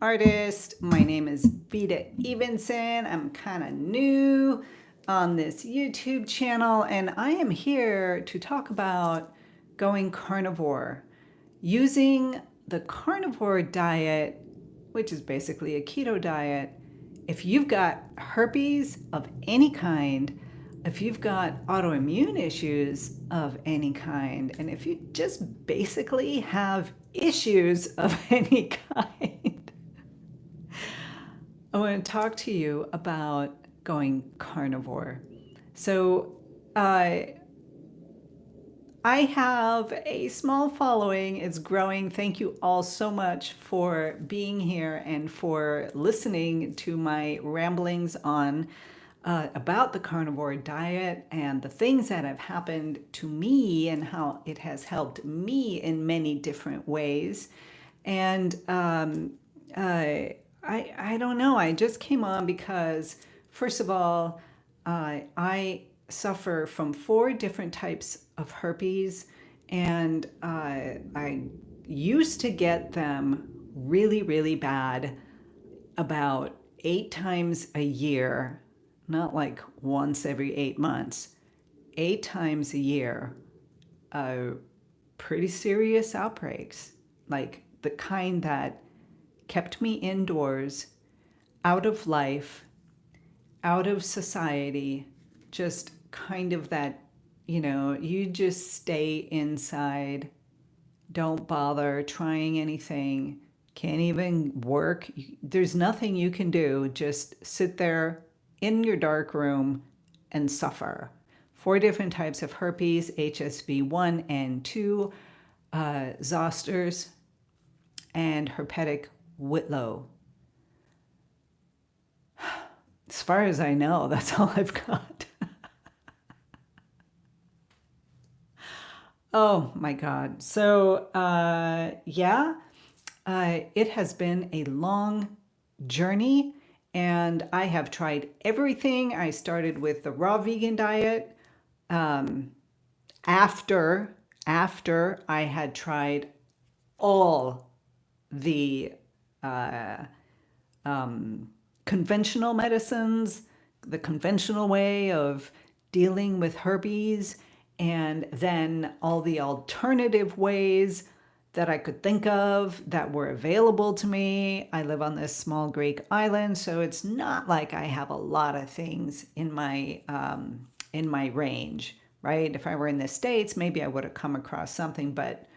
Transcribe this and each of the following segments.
artist. My name is Vida Evenson. I'm kind of new on this YouTube channel, and I am here to talk about going carnivore, using the carnivore diet, which is basically a keto diet. If you've got herpes of any kind, if you've got autoimmune issues of any kind, and if you just basically have issues of any kind, I want to talk to you about going carnivore. So, I have a small following. It's growing. Thank you all so much for being here and for listening to my ramblings on about the carnivore diet and the things that have happened to me and how it has helped me in many different ways. And I don't know. I just came on because, first of all, I suffer from 4 different types of herpes, and I used to get them really, really bad about 8 times a year, not like once every 8 months, 8 times a year, pretty serious outbreaks, like the kind that kept me indoors, out of life, out of society, just kind of that, you just stay inside, don't bother trying anything, can't even work. There's nothing you can do. Just sit there in your dark room and suffer. 4 different types of herpes, HSV1 and 2, zosters, and herpetic whitlow. As far as I know, that's all I've got. Oh my God. So, it has been a long journey, and I have tried everything. I started with the raw vegan diet after I had tried all the conventional medicines, the conventional way of dealing with herpes, and then all the alternative ways that I could think of that were available to me. I live on this small Greek island, so it's not like I have a lot of things in my range, right? If I were in the States, maybe I would have come across something, but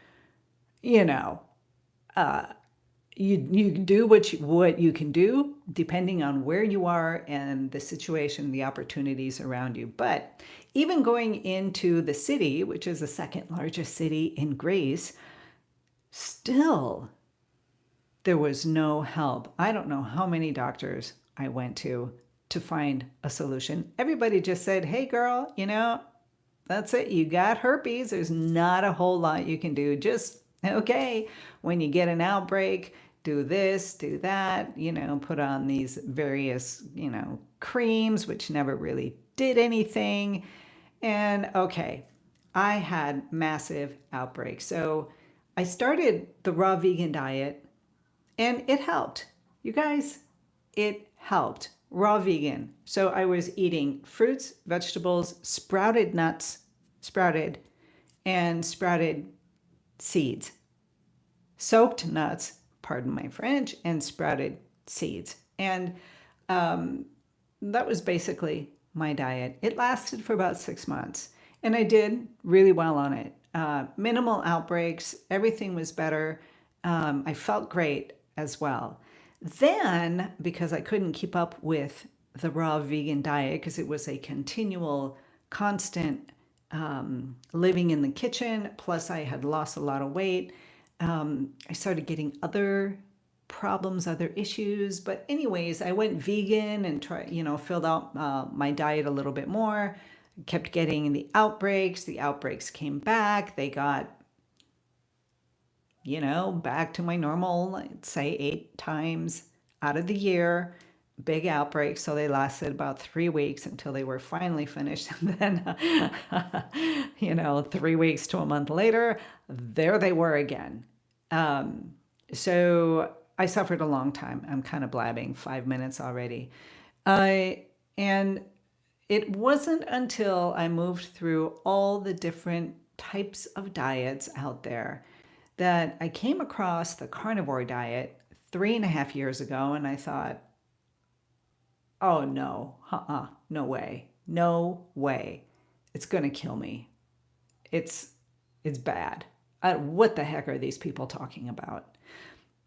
you do what you can do depending on where you are and the situation, the opportunities around you. But even going into the city, which is the second largest city in Greece, still there was no help. I don't know how many doctors I went to find a solution. Everybody just said, hey girl, that's it. You got herpes. There's not a whole lot you can do. Just, okay, when you get an outbreak, do this, do that, put on these various, creams, which never really did anything. And okay, I had massive outbreaks. So I started the raw vegan diet, and it helped. You guys, it helped. Raw vegan. So I was eating fruits, vegetables, sprouted nuts, and sprouted seeds. Soaked nuts, pardon my French, and sprouted seeds. And that was basically my diet. It lasted for about 6 months, and I did really well on it. Minimal outbreaks, everything was better. I felt great as well. Then, because I couldn't keep up with the raw vegan diet, because it was a continual, constant living in the kitchen, plus I had lost a lot of weight, I started getting other problems, other issues. But anyways, I went vegan and filled out my diet a little bit more, kept getting the outbreaks. The outbreaks came back. They got, back to my normal, let's say 8 times out of the year, big outbreaks. So they lasted about 3 weeks until they were finally finished. And then, 3 weeks to a month later, there they were again. So I suffered a long time. I'm kind of blabbing 5 minutes already. And it wasn't until I moved through all the different types of diets out there that I came across the carnivore diet 3.5 years ago, and I thought, oh no, no way, no way, it's gonna kill me. It's bad. What the heck are these people talking about?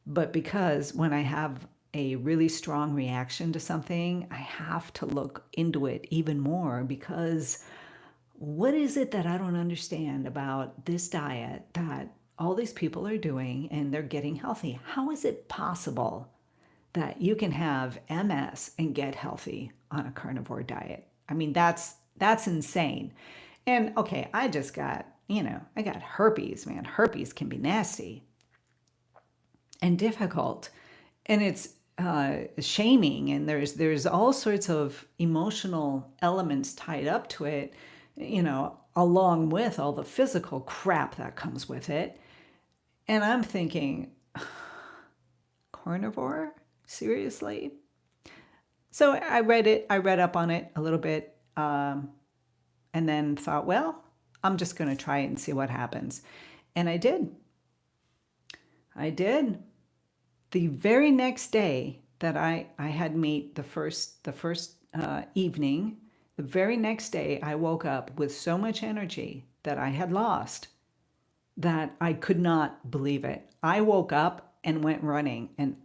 But because when I have a really strong reaction to something, I have to look into it even more, because what is it that I don't understand about this diet that all these people are doing and they're getting healthy? How is it possible that you can have MS and get healthy on a carnivore diet? I mean, that's insane. And okay, I just got, I got herpes, man. Herpes can be nasty and difficult, and it's shaming, and there's all sorts of emotional elements tied up to it, along with all the physical crap that comes with it. And I'm thinking, carnivore? Seriously? So I read up on it a little bit, and then thought, well, I'm just going to try it and see what happens. And I did. The very next day that I had meat, the first evening, the very next day I woke up with so much energy that I had lost that I could not believe it. I woke up and went running, and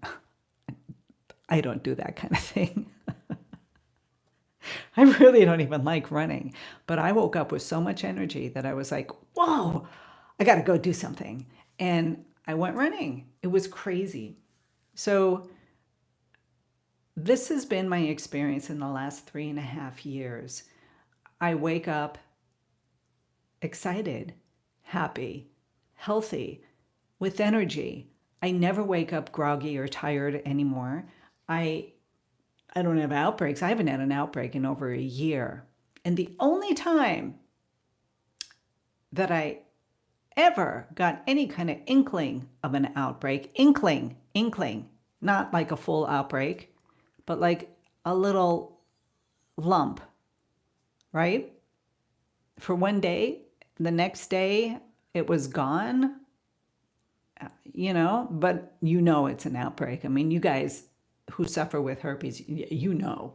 I don't do that kind of thing. I really don't even like running, but I woke up with so much energy that I was like, whoa, I got to go do something. And I went running. It was crazy. So this has been my experience in the last 3.5 years. I wake up excited, happy, healthy, with energy. I never wake up groggy or tired anymore. I don't have outbreaks. I haven't had an outbreak in over a year. And the only time that I ever got any kind of inkling of an outbreak, inkling, not like a full outbreak, but like a little lump, right? For one day, the next day it was gone, but it's an outbreak. I mean, you guys who suffer with herpes, you know.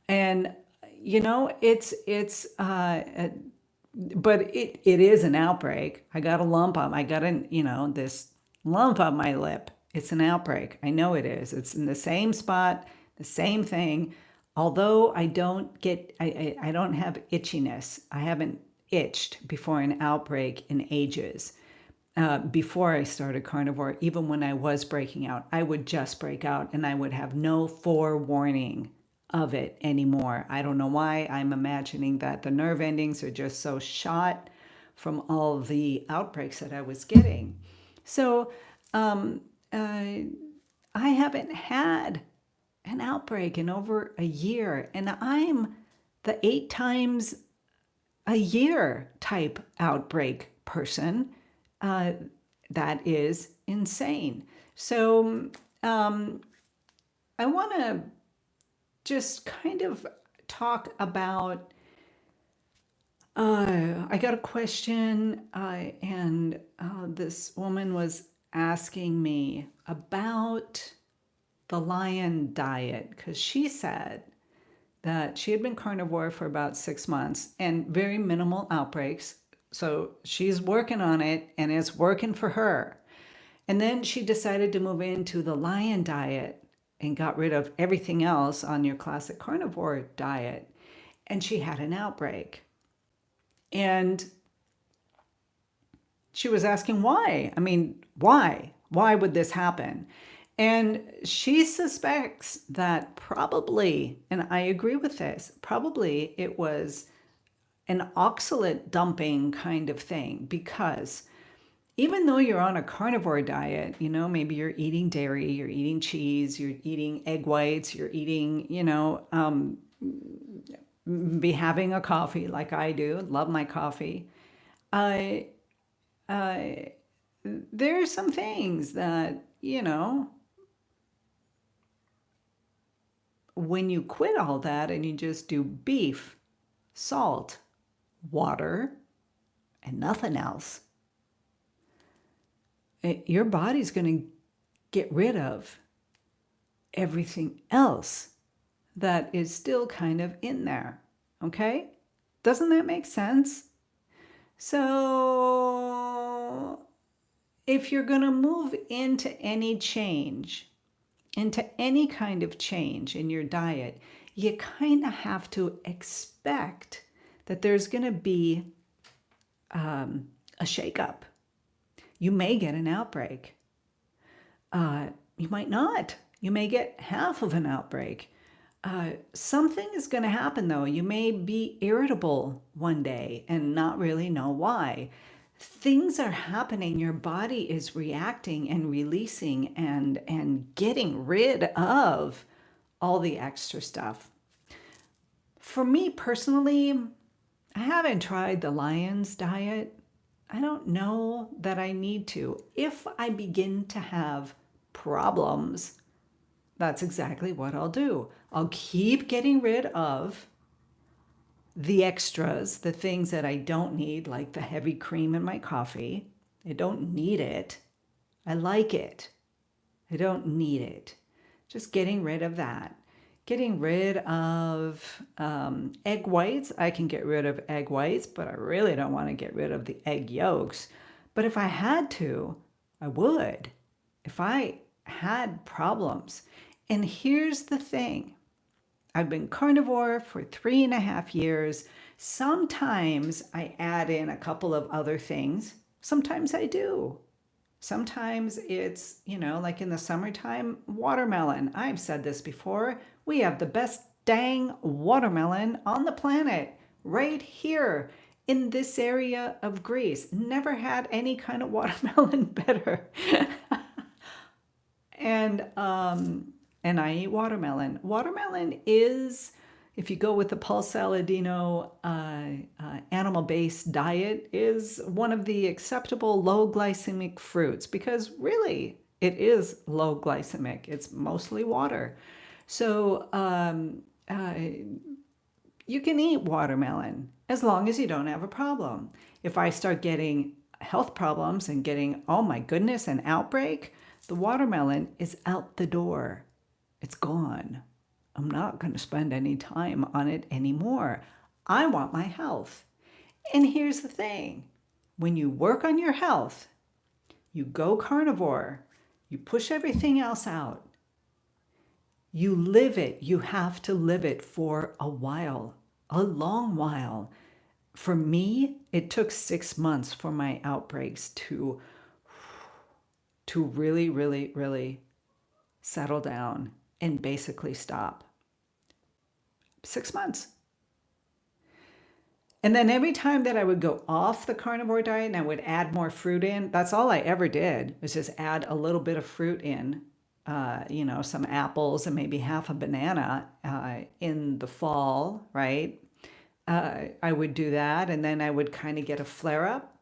And but it is an outbreak. I got this lump on my lip. It's an outbreak. I know it is. It's in the same spot, the same thing. Although I don't have itchiness. I haven't itched before an outbreak in ages. Before I started carnivore, even when I was breaking out, I would just break out and I would have no forewarning of it anymore. I don't know why. I'm imagining that the nerve endings are just so shot from all the outbreaks that I was getting. So I haven't had an outbreak in over a year, and I'm the 8 times a year type outbreak person. That is insane. So I want to just kind of talk about, I got a question, and this woman was asking me about the lion diet, because she said that she had been carnivore for about 6 months and very minimal outbreaks. So she's working on it and it's working for her. And then she decided to move into the lion diet and got rid of everything else on your classic carnivore diet. And she had an outbreak. And she was asking why. I mean, why? Why would this happen? And she suspects that probably, and I agree with this, probably it was an oxalate dumping kind of thing, because even though you're on a carnivore diet, maybe you're eating dairy, you're eating cheese, you're eating egg whites, you're eating, be having a coffee like I do, love my coffee. there are some things that, when you quit all that and you just do beef, salt, water, and nothing else, your body's going to get rid of everything else that is still kind of in there. Okay? Doesn't that make sense? So if you're going to move into any change, into any kind of change in your diet, you kind of have to expect that there's going to be a shakeup. You may get an outbreak. You might not. You may get half of an outbreak. Something is going to happen, though. You may be irritable one day and not really know why. Things are happening. Your body is reacting and releasing and getting rid of all the extra stuff. For me personally, I haven't tried the lion's diet. I don't know that I need to. If I begin to have problems, that's exactly what I'll do. I'll keep getting rid of the extras, the things that I don't need, like the heavy cream in my coffee. I don't need it. I like it. I don't need it. Just getting rid of that. Getting rid of egg whites. I can get rid of egg whites, but I really don't want to get rid of the egg yolks. But if I had to, I would. If I had problems. And here's the thing. I've been carnivore for 3.5 years. Sometimes I add in a couple of other things. Sometimes I do. Sometimes it's, like in the summertime, watermelon. I've said this before. We have the best dang watermelon on the planet right here in this area of Greece. Never had any kind of watermelon better. And I eat watermelon. Watermelon is, if you go with the Pulse-Saladino animal-based diet, is one of the acceptable low glycemic fruits because really it is low glycemic. It's mostly water. So you can eat watermelon as long as you don't have a problem. If I start getting health problems and getting, oh my goodness, an outbreak, the watermelon is out the door. It's gone. I'm not going to spend any time on it anymore. I want my health. And here's the thing. When you work on your health, you go carnivore, you push everything else out. You live it. You have to live it for a while, a long while. For me, it took 6 months for my outbreaks to really, really, really settle down and basically stop. 6 months. And then every time that I would go off the carnivore diet and I would add more fruit in, that's all I ever did was just add a little bit of fruit in, some apples and maybe half a banana in the fall, right? I would do that and then I would kind of get a flare up.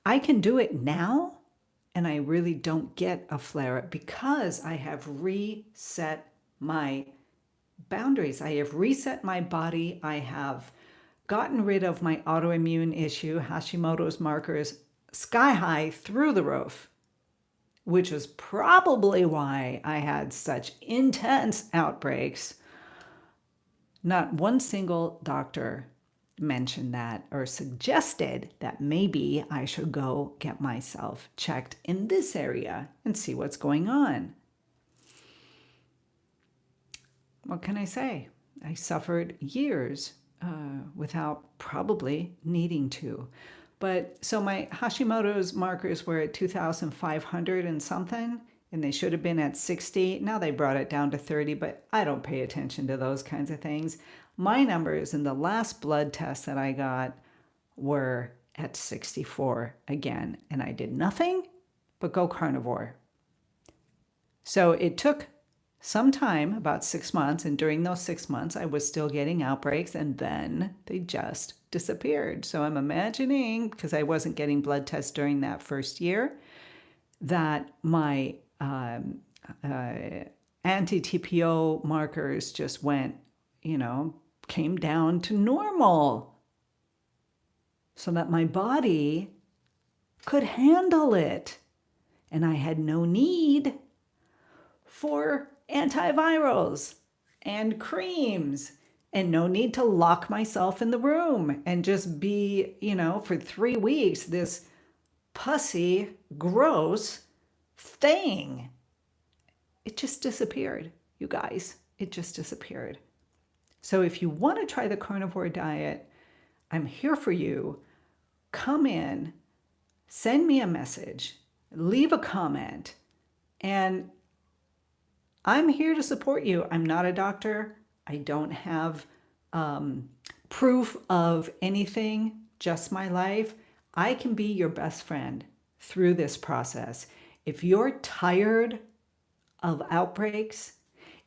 I can do it now and I really don't get a flare up because I have reset my boundaries. I have reset my body. I have gotten rid of my autoimmune issue, Hashimoto's markers, sky high through the roof, which was probably why I had such intense outbreaks. Not one single doctor mentioned that or suggested that maybe I should go get myself checked in this area and see what's going on. What can I say? I suffered years without probably needing to. But so my Hashimoto's markers were at 2,500 and something, and they should have been at 60. Now they brought it down to 30, but I don't pay attention to those kinds of things. My numbers in the last blood test that I got were at 64 again, and I did nothing but go carnivore. So it took some time, about 6 months, and during those 6 months, I was still getting outbreaks, and then they just disappeared. So I'm imagining, because I wasn't getting blood tests during that first year, that my anti-TPO markers just went, came down to normal, so that my body could handle it. And I had no need for antivirals and creams, and no need to lock myself in the room and just be, for 3 weeks, this pussy, gross thing. It just disappeared, you guys. It just disappeared. So if you want to try the carnivore diet, I'm here for you. Come in, send me a message, leave a comment, and I'm here to support you. I'm not a doctor. I don't have proof of anything, just my life. I can be your best friend through this process. If you're tired of outbreaks,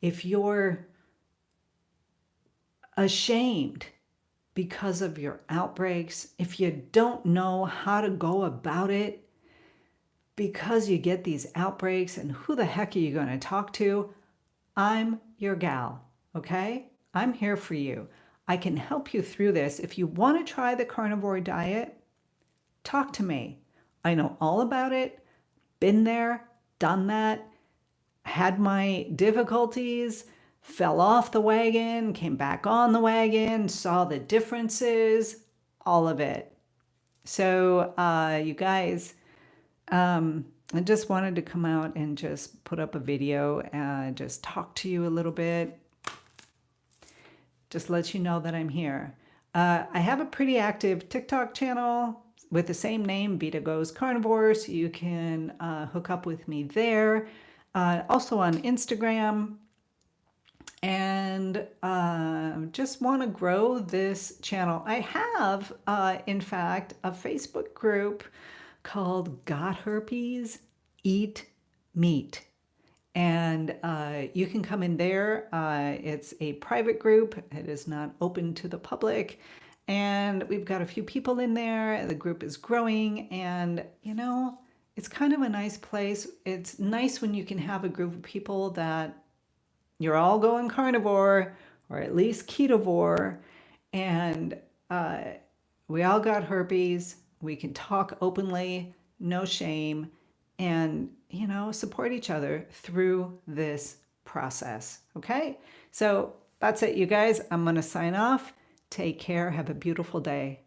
if you're ashamed because of your outbreaks, if you don't know how to go about it because you get these outbreaks and who the heck are you going to talk to, I'm your gal, okay? I'm here for you. I can help you through this. If you want to try the carnivore diet, talk to me. I know all about it, been there, done that, had my difficulties, fell off the wagon, came back on the wagon, saw the differences, all of it. So you guys, I just wanted to come out and just put up a video and just talk to you a little bit. Just let you know that I'm here. I have a pretty active TikTok channel with the same name, Vida Goes Carnivore, so you can hook up with me there. Also on Instagram. And just want to grow this channel. I have, in fact, a Facebook group called Got Herpes, Eat Meat. And you can come in there. It's a private group. It is not open to the public. And we've got a few people in there. The group is growing. And, it's kind of a nice place. It's nice when you can have a group of people that you're all going carnivore or at least ketovore. And we all got herpes. We can talk openly, no shame, and, support each other through this process. Okay? So that's it, you guys. I'm going to sign off. Take care. Have a beautiful day.